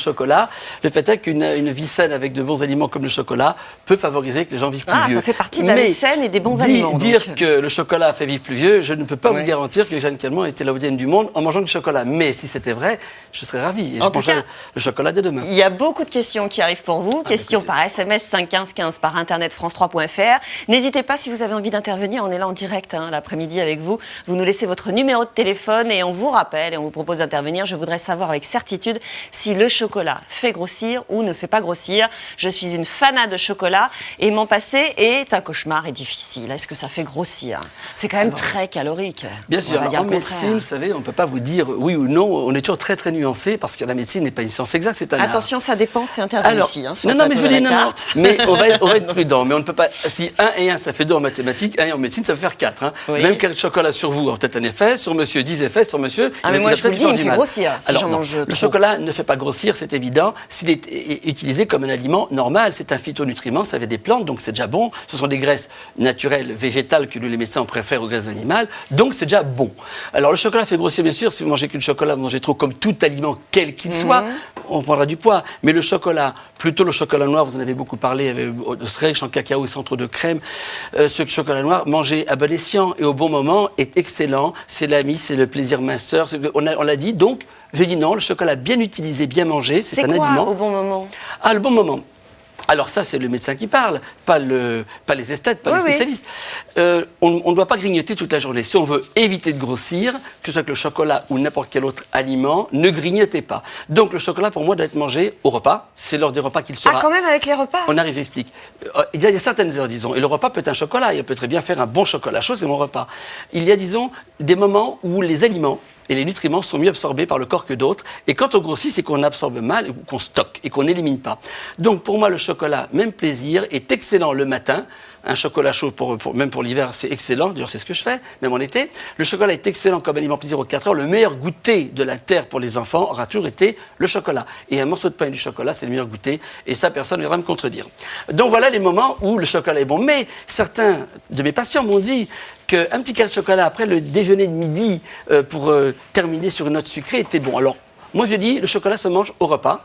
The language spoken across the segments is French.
chocolat, le fait est qu'une vie saine avec de bons aliments comme le chocolat peut favoriser que les gens vivent plus vieux. Ça fait partie de la vie saine et des bons aliments. Dire que le chocolat fait vivre plus vieux, je ne peux pas vous garantir que Jeanne Calment était la hautaine du monde en mangeant du chocolat. Mais si c'était vrai, je serais ravi. Et je mangerais le chocolat dès demain. Il y a beaucoup de questions qui arrivent pour vous. Questions par SMS 51515, par internet france3.fr. N'hésitez pas si vous avez envie d'intervenir. On est là en direct l'après-midi avec vous. Vous nous laissez votre numéro de téléphone et on vous rappelle et on vous propose d'intervenir. Je voudrais savoir avec certitude si le chocolat fait grossir ou ne fait pas grossir. Je suis une fanat de chocolat et m'en passer est un cauchemar et difficile. Est-ce que ça fait grossir? C'est quand même très calorique. Bien sûr. En médecine, vous savez, on ne peut pas vous dire oui ou non. On est toujours très très nuancé parce que la médecine n'est pas une science exacte, c'est un art. Attention, ça dépend, c'est interdit ici. Non, mais je vous dis non. Mais on va être prudent. Mais on ne peut pas. Si 1 et 1 ça fait 2 en mathématiques, 1 et en médecine ça peut faire 4. Oui. Même 4 chocolats sur vous a peut-être un effet, sur monsieur 10 effets, sur monsieur. Mais moi je vous le dis, il fait grossir. Si Alors, j'en mange le chocolat ne fait pas grossir, c'est évident. S'il est utilisé comme un aliment normal, c'est un phytonutriment, ça vient des plantes, donc c'est déjà bon. Ce sont des graisses naturelles, végétales que les médecins préfèrent aux graisses animales, donc c'est déjà bon. Alors le chocolat fait grossir, bien sûr. Si vous mangez que du chocolat, vous mangez trop comme tout aliment, quel qu'il soit, on prendra du poids. Mais le chocolat, plutôt le chocolat noir, vous en avez beaucoup parlé, très riche en cacao et sans trop de crème. Ce chocolat noir, mangé à bon escient et au bon moment, est excellent. C'est l'ami, c'est le plaisir minceur. On l'a dit, donc. Je dis non, le chocolat bien utilisé, bien mangé, c'est un aliment. Au bon moment? Ah, le bon moment. Alors ça, c'est le médecin qui parle, pas les esthètes, pas les spécialistes. On ne doit pas grignoter toute la journée. Si on veut éviter de grossir, que ce soit que le chocolat ou n'importe quel autre aliment, ne grignotez pas. Donc le chocolat, pour moi, doit être mangé au repas. C'est lors des repas qu'il sera... Ah, quand même avec les repas? On arrive, j'explique. Il y a certaines heures, disons. Et le repas peut être un chocolat. Il peut très bien faire un bon chocolat chaud, c'est mon repas. Il y a, disons, des moments où les aliments et les nutriments sont mieux absorbés par le corps que d'autres. Et quand on grossit, c'est qu'on absorbe mal, ou qu'on stocke, et qu'on n'élimine pas. Donc pour moi, le chocolat, même plaisir, est excellent le matin. Un chocolat chaud, même pour l'hiver, c'est excellent. D'ailleurs, c'est ce que je fais, même en été. Le chocolat est excellent comme aliment plaisir aux 4 heures. Le meilleur goûter de la terre pour les enfants aura toujours été le chocolat. Et un morceau de pain et du chocolat, c'est le meilleur goûter. Et ça, personne ne viendra me contredire. Donc voilà les moments où le chocolat est bon. Mais certains de mes patients m'ont dit qu'un petit carré de chocolat après le déjeuner de midi pour terminer sur une note sucrée était bon. Alors, moi je dis, le chocolat se mange au repas.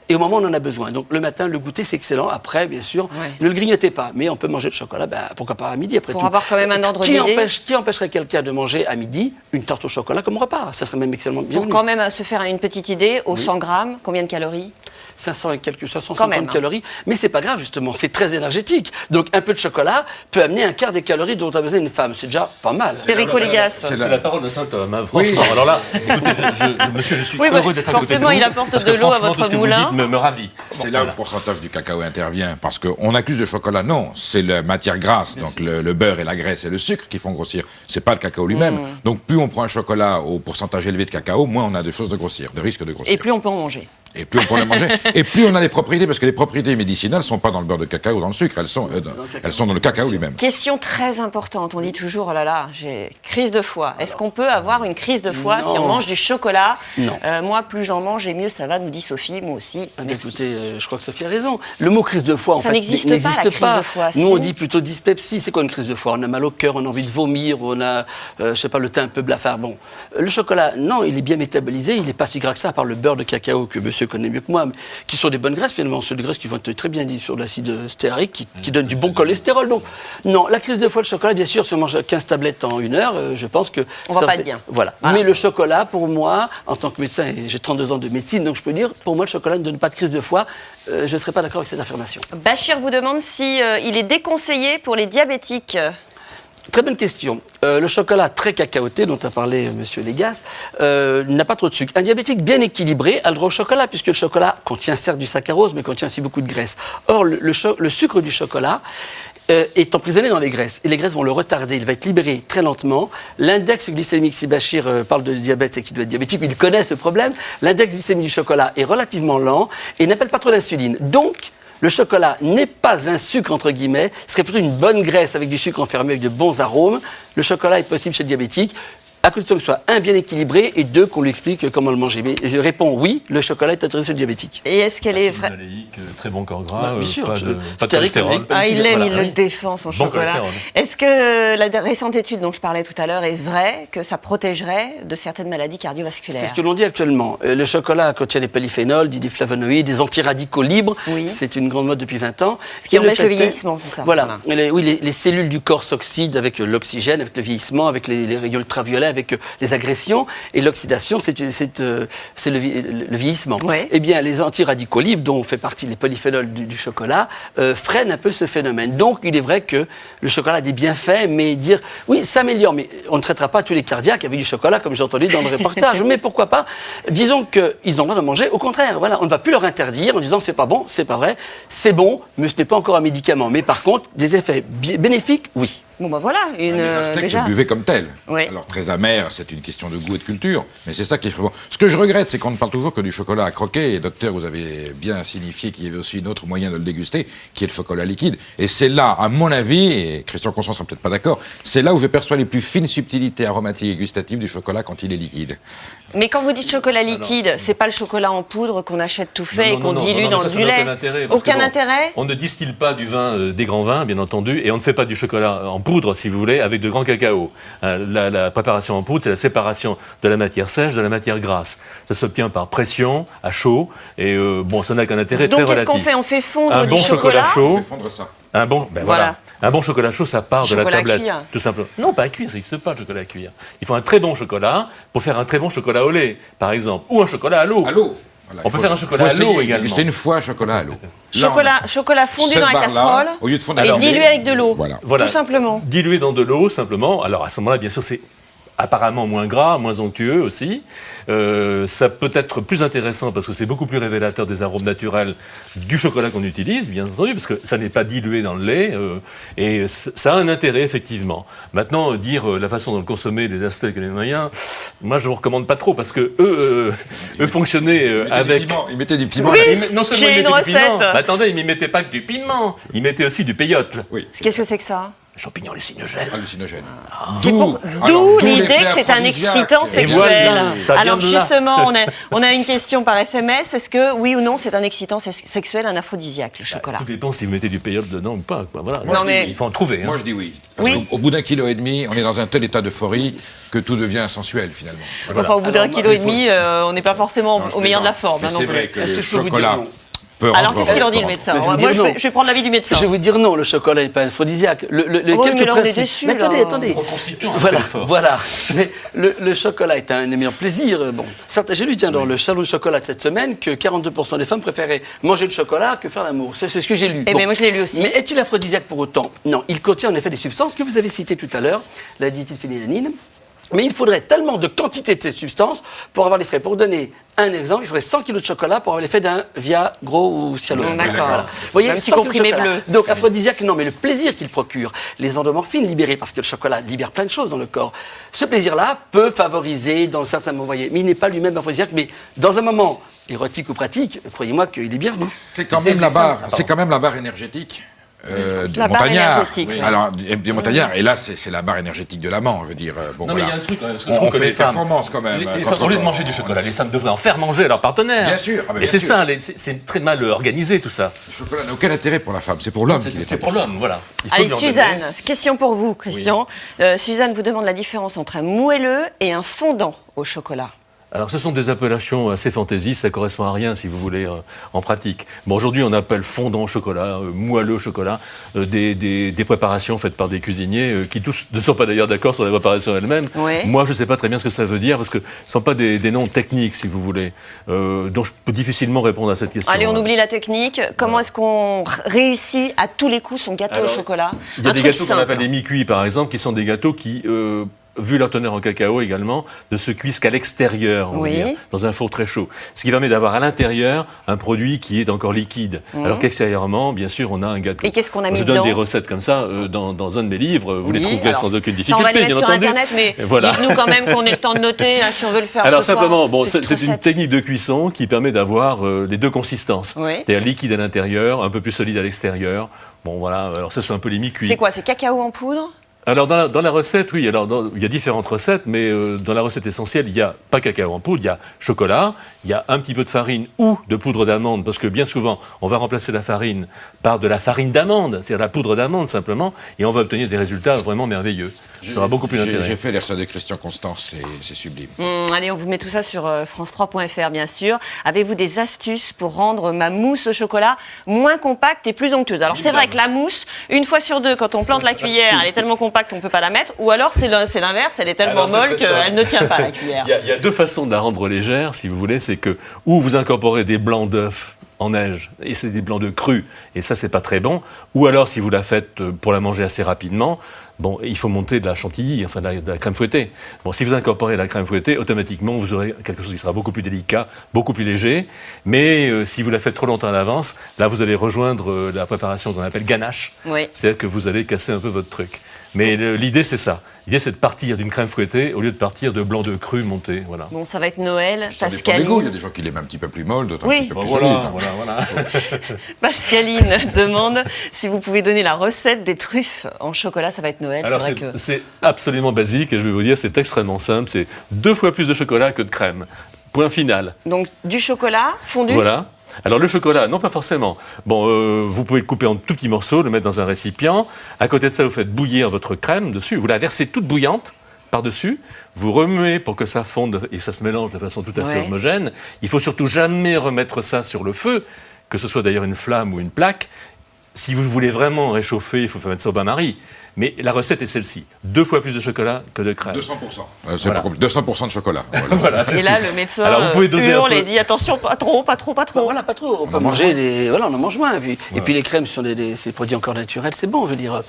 Et au moment où on en a besoin. Donc le matin, le goûter, c'est excellent. Après, bien sûr, ne le grignotez pas. Mais on peut manger le chocolat, pourquoi pas à midi, après tout. Pour avoir quand même un ordre d'idée. Qui empêcherait quelqu'un de manger à midi une tarte au chocolat comme repas? Ça serait même excellemment bien. Pour quand même se faire une petite idée, aux 100 grammes, combien de calories? 500 et quelques, 550 calories. Mais c'est pas grave, justement. C'est très énergétique. Donc un peu de chocolat peut amener un quart des calories dont a besoin une femme. C'est déjà pas mal. Perico Légas. C'est la parole de saint Homme, franchement. Alors là, écoutez, monsieur, je suis heureux d'être à côté de vous. Forcément, il apporte de l'eau à votre moulin. Me ravit. C'est là où le pourcentage du cacao intervient, parce qu'on accuse le chocolat. Non, c'est la matière grasse, donc le beurre et la graisse et le sucre qui font grossir. C'est pas le cacao lui-même. Donc plus on prend un chocolat au pourcentage élevé de cacao, moins on a de choses de grossir, de risque de grossir. Et plus on peut en manger. Et plus on peut en manger. Et plus on a les propriétés, parce que les propriétés médicinales ne sont pas dans le beurre de cacao ou dans le sucre, elles sont dans le cacao lui-même. Question très importante, on dit toujours, oh là là, j'ai crise de foie. Est-ce qu'on peut avoir une crise de foie si on mange du chocolat? Non. Moi, plus j'en mange et mieux ça va, nous dit Sophie, moi aussi. Écoutez, je crois que Sophie a raison. Le mot crise de foie, en fait, n'existe pas. La crise de foie, Nous, on dit plutôt dyspepsie. C'est quoi une crise de foie? On a mal au cœur, on a envie de vomir, on a, je sais pas, le teint un peu blafard. Bon, le chocolat, non, il est bien métabolisé, il n'est pas si gras que ça, à part le beurre de cacao que monsieur connaît mieux que moi, qui sont des bonnes graisses finalement, c'est des graisses qui vont être très bien dites sur l'acide stéarique, qui donnent du bon cholestérol. Donc, non, la crise de foie, le chocolat, bien sûr, si on mange 15 tablettes en 1 heure, je pense que... On va pas être bien. Voilà. Mais le chocolat, pour moi, en tant que médecin, et j'ai 32 ans de médecine, donc je peux dire, pour moi, le chocolat ne donne pas de crise de foie. Je ne serais pas d'accord avec cette affirmation. Bachir vous demande si il est déconseillé pour les diabétiques. Très bonne question. Le chocolat très cacaoté, dont a parlé M. Légas, n'a pas trop de sucre. Un diabétique bien équilibré a le droit au chocolat, puisque le chocolat contient certes du saccharose, mais contient aussi beaucoup de graisse. Or, le sucre du chocolat est emprisonné dans les graisses. Et les graisses vont le retarder. Il va être libéré très lentement. L'index glycémique, si Bachir parle de diabète et qu'il doit être diabétique, il connaît ce problème. L'index glycémique du chocolat est relativement lent et n'appelle pas trop d'insuline. Donc, le chocolat n'est pas un sucre, entre guillemets, ce serait plutôt une bonne graisse avec du sucre enfermé avec de bons arômes. Le chocolat est possible chez le diabétique. à condition que ce soit, un, bien équilibré, et deux, qu'on lui explique comment le manger. Mais je réponds oui, le chocolat est intéressé aux diabétiques. Et est-ce qu'elle est vraie? Maléique, très bon corps gras, Bien sûr, pas de stérique, cholestérol. pas Il liquide, l'aime, voilà, il le oui. défend, son Bon chocolat. cholestérol. Est-ce que la récente étude dont je parlais tout à l'heure est vraie, que ça protégerait de certaines maladies cardiovasculaires? C'est ce que l'on dit actuellement. Le chocolat contient des polyphénols, des flavonoïdes, des antiradicaux libres. Oui. C'est une grande mode depuis 20 ans. Ce qui Et empêche fait le est- vieillissement, c'est ça? Voilà. Les cellules du corps s'oxydent avec l'oxygène, avec le vieillissement, avec les rayons ultraviolets, avec les agressions. Et l'oxydation, c'est le vieillissement. Ouais. Eh bien, les antiradicaux libres, dont fait partie les polyphénols du chocolat, freinent un peu ce phénomène. Donc, il est vrai que le chocolat a des bienfaits, mais dire, oui, ça améliore, mais on ne traitera pas tous les cardiaques avec du chocolat, comme j'ai entendu dans le reportage. Mais pourquoi pas? Disons qu'ils ont le droit de manger. Au contraire, voilà, on ne va plus leur interdire en disant c'est pas bon, c'est pas vrai, c'est bon, mais ce n'est pas encore un médicament. Mais par contre, des effets bénéfiques, oui. Bon, ben voilà, Les Aztèques déjà. le buvaient comme tel. Oui. Alors très amer, c'est une question de goût et de culture, mais c'est ça qui est bon. Ce que je regrette, c'est qu'on ne parle toujours que du chocolat à croquer. Et docteur, vous avez bien signifié qu'il y avait aussi un autre moyen de le déguster, qui est le chocolat liquide. Et c'est là, à mon avis, et Christian Constant sera peut-être pas d'accord, c'est là où je perçois les plus fines subtilités aromatiques et gustatives du chocolat quand il est liquide. Mais quand vous dites chocolat liquide, c'est pas le chocolat en poudre qu'on achète tout fait et qu'on dilue dans ça du n'a lait. aucun intérêt, parce que Aucun bon, intérêt? On ne distille pas du vin, des grands vins, bien entendu, et on ne fait pas du chocolat en poudre, si vous voulez, avec de grands cacao. La préparation en poudre, c'est la séparation de la matière sèche de la matière grasse. Ça s'obtient par pression, à chaud, et bon, ça n'a qu'un intérêt Donc très qu'est-ce relatif. qu'on fait? On fait fondre Un du bon chocolat On chaud, fait fondre ça. un bon, ben Voilà. voilà. Un bon chocolat chaud, ça part de la Chocolat à tablette, cuire. tout simplement. Non, pas à cuire, ça n'existe pas, le chocolat à cuire. Il faut un très bon chocolat pour faire un très bon chocolat au lait, par exemple, ou un chocolat à l'eau. À l'eau. Voilà, On il peut faut- faire un chocolat faut à l'eau essayer de également. déguster une fois chocolat à l'eau. Là, Chocolat fondu cette dans la barre-là, casserole au lieu de fondre et avec dilué l'eau. avec de l'eau. Voilà. Tout simplement. Dilué dans de l'eau, simplement. Alors, à ce moment-là, bien sûr, c'est apparemment moins gras, moins onctueux aussi. Ça peut être plus intéressant parce que c'est beaucoup plus révélateur des arômes naturels du chocolat qu'on utilise, bien entendu, parce que ça n'est pas dilué dans le lait, et ça a un intérêt, effectivement. Maintenant, dire la façon dont le consommer les Aztèques et les Mayens, moi, je ne vous recommande pas trop, parce que eux fonctionnaient avec... Ils mettaient du piment. Oui. Non seulement J'ai ils une mettaient du piment, recette. mais attendez, ils ne mettaient pas que du piment, ils mettaient aussi du peyote. Oui. Qu'est-ce que c'est que ça? Champignons hallucinogènes. Hallucinogène. D'où l'idée que c'est un excitant Et sexuel. voilà, ça vient Alors de là. justement, on a une question par SMS. Est-ce que oui ou non c'est un excitant sexuel, un aphrodisiaque, le chocolat? Tout dépend si vous mettez du peyote dedans ou pas. Quoi. Voilà. Non, mais- Il faut en trouver. Hein. Moi, je dis oui. Parce Oui. qu'au bout d'un kilo et demi, on est dans un tel état d'euphorie que tout devient sensuel, finalement. Enfin, au bout d'un Alors, kilo et il faut- demi, on n'est pas forcément Non, je au meilleur de la plaisante. forme. Mais hein, non c'est plus. vrai que Est-ce le que je peux vous dire chocolat non peut Alors rendre qu'est-ce qu'il en dit le rendre- médecin? Mais je vais Moi, dire non. je vais prendre l'avis du médecin. Je vais vous dire non, le chocolat n'est pas aphrodisiaque. oui, mais là, on est déçus, Mais attendez, là. attendez. Reconstituant un Voilà, très fort. voilà. Mais le chocolat est un énorme plaisir. Bon, certes, j'ai lu tiens, dans le salon de chocolat de cette semaine que 42% des femmes préféraient manger du chocolat que faire l'amour. C'est ce que j'ai lu. Eh bien, moi, je l'ai lu aussi. Mais est-il aphrodisiaque pour autant? Non, il contient en effet des substances que vous avez citées tout à l'heure, la diéthylphénylalanine. Mais il faudrait tellement de quantité de cette substance pour avoir l'effet. Pour donner un exemple, il faudrait 100 kg de chocolat pour avoir l'effet d'un Viagra ou Cialis. D'accord. Voilà. Vous voyez, Un petit 100 kilos de comprimé chocolat. bleu. Donc aphrodisiaque, non, mais le plaisir qu'il procure, les endorphines libérées, parce que le chocolat libère plein de choses dans le corps. Ce plaisir-là peut favoriser dans certains moments, vous voyez, mais il n'est pas lui-même aphrodisiaque, mais dans un moment érotique ou pratique, croyez-moi qu'il est bienvenu. C'est quand même la barre. C'est quand même la barre énergétique. Des La barre montagnards. énergétique, oui. Alors, des montagnards, et là, c'est la barre énergétique de l'amant, je veux dire. Bon, Non, mais il y voilà. a un truc quand même, parce que je On trouve que fait les des femmes. performances quand même. Les quand femmes, au lieu de on- manger du chocolat, les femmes devraient en faire manger à leur partenaire. Bien sûr, ah, mais Et bien c'est sûr. ça, c'est très mal organisé tout ça. Le chocolat n'a aucun intérêt pour la femme, c'est pour l'homme qu'il est C'est pour l'homme, voilà. Il faut Allez, lui en donner. Suzanne, question pour vous, Christian. Suzanne vous demande la différence entre un moelleux et un fondant au chocolat. Alors, ce sont des appellations assez fantaisistes, ça correspond à rien, si vous voulez, en pratique. Bon, aujourd'hui, on appelle fondant au chocolat, moelleux au chocolat, des préparations faites par des cuisiniers qui tous ne sont pas d'ailleurs d'accord sur la préparation elle-même. Ouais. Moi, je ne sais pas très bien ce que ça veut dire, parce que ce ne sont pas des noms techniques, si vous voulez, dont je peux difficilement répondre à cette question. Allez, on oublie la technique. Comment est-ce qu'on réussit à tous les coups son gâteau Alors, au chocolat? Il y a Un des truc gâteaux qu'on simple. appelle des mi-cuits, par exemple, qui sont des gâteaux qui, vu leur teneur en cacao également, ne se cuisent qu'à l'extérieur, on va Oui. dire, dans un four très chaud. Ce qui permet d'avoir à l'intérieur un produit qui est encore liquide, alors qu'extérieurement, bien sûr, on a un gâteau. Et qu'est-ce qu'on a mis Je donne dedans des recettes comme ça dans un de mes livres, vous les Oui, trouverez alors, sans aucune Ça, on va difficulté, les bien mettre sur entendu. Internet, mais Voilà. dites-nous quand même qu'on ait le temps de noter hein, si on veut le faire Alors ce soir. simplement, bon, Petite c'est une recette. technique de cuisson qui permet d'avoir les deux consistances, Oui. c'est-à-dire liquide à l'intérieur, un peu plus solide à l'extérieur. Bon voilà, alors ça c'est un peu les mi-cuits. C'est quoi? C'est cacao en poudre? Alors dans la recette, oui, il y a différentes recettes, mais dans la recette essentielle, il n'y a pas cacao en poudre, il y a chocolat, il y a un petit peu de farine ou de poudre d'amande, parce que bien souvent, on va remplacer la farine par de la farine d'amande, c'est-à-dire la poudre d'amande simplement, et on va obtenir des résultats vraiment merveilleux. Ça aura beaucoup plus d'intérêt. J'ai fait les recettes de Christian Constant, c'est sublime. Allez, on vous met tout ça sur France3.fr, bien sûr. Avez-vous des astuces pour rendre ma mousse au chocolat moins compacte et plus onctueuse? Alors, c'est vrai que la mousse, une fois sur deux, quand on plante la cuillère, elle est tellement compacte qu'on ne peut pas la mettre, ou alors c'est l'inverse, elle est tellement molle qu'elle ne tient pas, la cuillère. Il y a deux façons de la rendre légère, si vous voulez, c'est que ou vous incorporez des blancs d'œufs en neige, et c'est des blancs d'œufs crus, et ça, c'est pas très bon, ou alors, si vous la faites pour la manger assez rapidement, bon, il faut monter de la chantilly, enfin de la crème fouettée. Bon, si vous incorporez la crème fouettée, automatiquement, vous aurez quelque chose qui sera beaucoup plus délicat, beaucoup plus léger. Mais si vous la faites trop longtemps à l'avance, là, vous allez rejoindre la préparation qu'on appelle ganache. Oui. C'est-à-dire que vous allez casser un peu votre truc. Mais l'idée, c'est ça. L'idée, c'est de partir d'une crème fouettée au lieu de partir de blanc de cru monté. Voilà. Bon, ça va être Noël. Ça dépend des Pascaline. goûts. Il y a des gens qui l'aiment un petit peu plus molle, d'autres Oui. un petit peu Bon, plus voilà. Pascaline demande si vous pouvez donner la recette des truffes en chocolat, ça va être Noël. Alors, c'est vrai que... c'est absolument basique et je vais vous dire, c'est extrêmement simple. C'est 2 fois plus de chocolat que de crème. Point final. Donc, du chocolat fondu. Voilà. Alors le chocolat, non pas forcément. Bon, vous pouvez le couper en tout petits morceaux, le mettre dans un récipient. À côté de ça, vous faites bouillir votre crème dessus. Vous la versez toute bouillante par-dessus. Vous remuez pour que ça fonde et ça se mélange de façon tout à fait homogène. Il faut surtout jamais remettre ça sur le feu, que ce soit d'ailleurs une flamme ou une plaque. Si vous voulez vraiment réchauffer, il faut mettre ça au bain-marie. Mais la recette est celle-ci. 2 fois plus de chocolat que de crème. 200%. C'est pas compliqué. 200% de chocolat. Voilà. Voilà, Et là, le médecin Alors, vous pouvez doser hurle un peu. et dit attention, pas trop, pas trop, pas trop. Voilà, pas trop. On peut manger des. Voilà, on en mange moins. Et puis les crèmes sur ces produits encore naturels, c'est bon, je veux dire.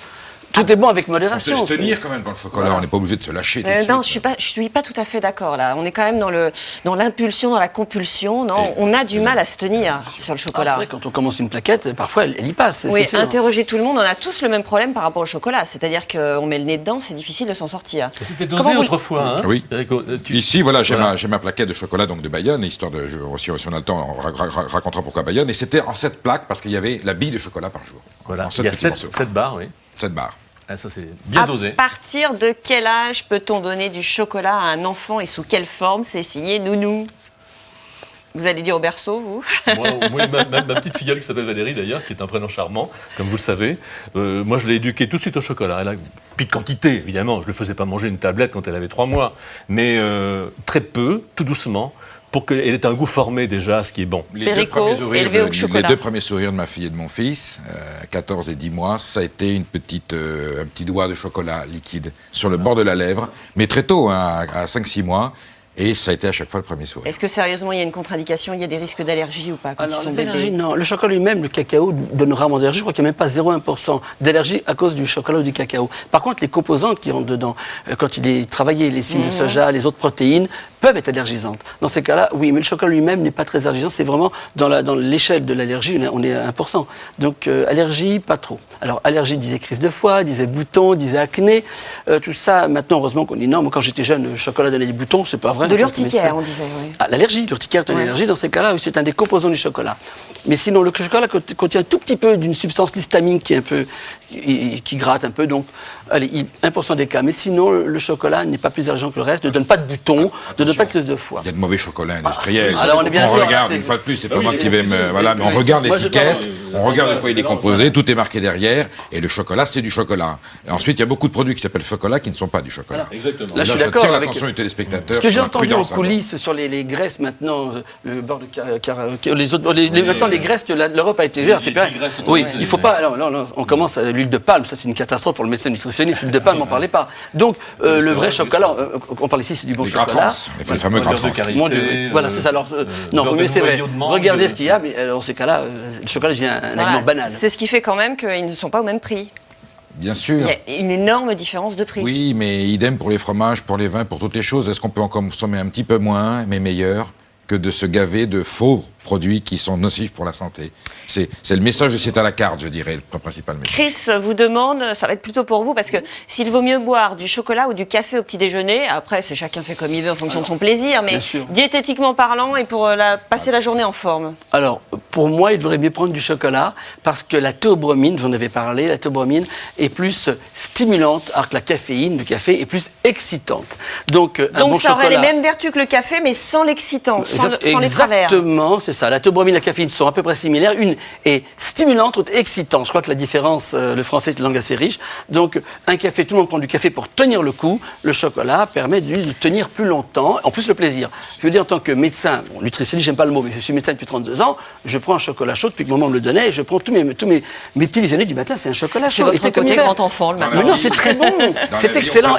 Tout est bon avec On modération. sait se tenir quand même dans le chocolat, on n'est pas obligé de se lâcher tout de Non, suite. je suis pas tout à fait d'accord là. On est quand même dans l'impulsion, dans la compulsion. Non, on a du mal à se tenir sur le C'est chocolat. vrai, quand on commence une plaquette, parfois elle y passe. Oui, c'est sûr. interrogez tout le monde, on a tous le même problème par rapport au chocolat. C'est-à-dire qu'on met le nez dedans, c'est difficile de s'en sortir. C'était Comment dosé vous- autrefois. Hein. Oui. Tu- Ici, voilà, j'ai Voilà. ma plaquette de chocolat donc de Bayonne, histoire de, si on a le temps, on racontera pourquoi Bayonne. Et c'était en 7 plaques parce qu'il y avait la bille de chocolat par jour. Voilà. En Il y a petits 7 morceaux. barres, oui. 7 barres. Ah, ça, c'est bien dosé. À partir de quel âge peut-on donner du chocolat à un enfant et sous quelle forme? C'est signé Nounou. Vous allez dire au berceau, vous? Moi, ma petite filleule qui s'appelle Valérie, d'ailleurs, qui est un prénom charmant, comme vous le savez, moi, je l'ai éduquée tout de suite au chocolat. Elle a petite quantité, évidemment. Je ne lui faisais pas manger une tablette quand elle avait 3 mois. Mais très peu, tout doucement, pour qu'elle ait un goût formé déjà à ce qui est bon. Les deux, Perico, premiers sourires élevé au chocolat. les 2 premiers sourires de ma fille et de mon fils, 14 et 10 mois, ça a été un petit doigt de chocolat liquide sur le bord de la lèvre, mais très tôt, hein, à 5-6 mois, et ça a été à chaque fois le premier sourire. Est-ce que sérieusement, il y a une contre-indication? Il y a des risques d'allergie ou pas quand Alors, ils sont les bébés? allergies, non. Le chocolat lui-même, le cacao, donne rarement d'allergie. Je crois qu'il n'y a même pas 0,1% d'allergie à cause du chocolat ou du cacao. Par contre, les composants qui rentrent dedans, quand il est travaillé, les cimes de soja, les autres protéines, peuvent être allergisantes. Dans ces cas-là, oui, mais le chocolat lui-même n'est pas très allergisant. C'est vraiment dans l'échelle de l'allergie, on est à 1%. Donc, allergie, pas trop. Alors, allergie disait crise de foie, disait boutons, disait acné. Tout ça, maintenant, heureusement qu'on dit non. Moi, quand j'étais jeune, le chocolat donnait des boutons, c'est pas vrai. De En tant que l'urticaire, médecin. on disait, oui. Ah, l'allergie, l'urticaire est une allergie. Dans ces cas-là, oui, c'est un des composants du chocolat. Mais sinon, le chocolat contient un tout petit peu d'une substance l'histamine qui est un peu, qui gratte un peu. Donc, allez, 1% des cas. Mais sinon, le chocolat n'est pas plus allergène que le reste, ne donne pas de boutons, ne donne pas de crise de foie. Il y a de mauvais chocolat industriel. Alors, on est bien d'accord, regarde, là, une fois de plus, c'est pas Oui, moi qui vais me... Voilà, mais on oui. regarde Moi, je l'étiquette, parle, on regarde de quoi il est composé, tout est marqué derrière, et le chocolat, c'est du chocolat. Et ensuite, il y a beaucoup de produits qui s'appellent chocolat qui ne sont pas du chocolat. Exactement. Là, je suis Là, d'accord j'attire avec l'attention du téléspectateur. ce que j'ai sur la entendu en prudence, hein. coulisses sur les graisses maintenant, le beurre de maintenant les graisses que l'Europe a été gérée, c'est pas. graisses Oui, autorisées. il faut pas. Alors, là, on commence à l'huile de palme, ça c'est une catastrophe pour le médecin nutritionniste. L'huile de palme, n'en parlez pas. Donc le vrai chocolat, on parle ici, c'est du bon Les gras chocolat. trans, les fameux gras trans. Mon Dieu, voilà, c'est ça. Alors, non, beurre mais de c'est vrai. noyau de mangue. Regardez ce qu'il y a, mais dans ces cas-là, le chocolat devient un Voilà, aliment banal. c'est ce qui fait quand même qu'ils ne sont pas au même prix. Bien Il sûr. y a une énorme différence de prix. Oui, mais idem pour les fromages, pour les vins, pour toutes les choses. Est-ce qu'on peut en consommer un petit peu moins, mais meilleur, que de se gaver de faux produits qui sont nocifs pour la santé. C'est le message de c'est à la carte, je dirais, le principal message. Chris vous demande, ça va être plutôt pour vous, parce que s'il vaut mieux boire du chocolat ou du café au petit déjeuner, après c'est chacun fait comme il veut en fonction de son plaisir, mais bien sûr. diététiquement parlant et pour passer la journée en forme. Alors, pour moi, il devrait mieux prendre du chocolat parce que la théobromine, vous en avez parlé, la théobromine est plus stimulante alors que la caféine du café est plus excitante. Donc un bon ça aurait chocolat... les mêmes vertus que le café, mais sans l'excitant, sans les travers. Exactement, c'est ça. La théobromine et la caféine sont à peu près similaires. Une est stimulante, l'autre excitante. Je crois que la différence, le français est une langue assez riche. Donc, un café, tout le monde prend du café pour tenir le coup. Le chocolat permet lui de tenir plus longtemps. En plus, le plaisir. Je veux dire, en tant que médecin, bon, nutritionniste, j'aime pas le mot, mais je suis médecin depuis 32 ans. Je prends un chocolat chaud depuis que maman me le donnait. Et je prends tous mes petits déjeuners du matin, c'est un chocolat chaud. C'est votre côté grand enfant le matin. Mais non, c'est très bon. C'est les excellent.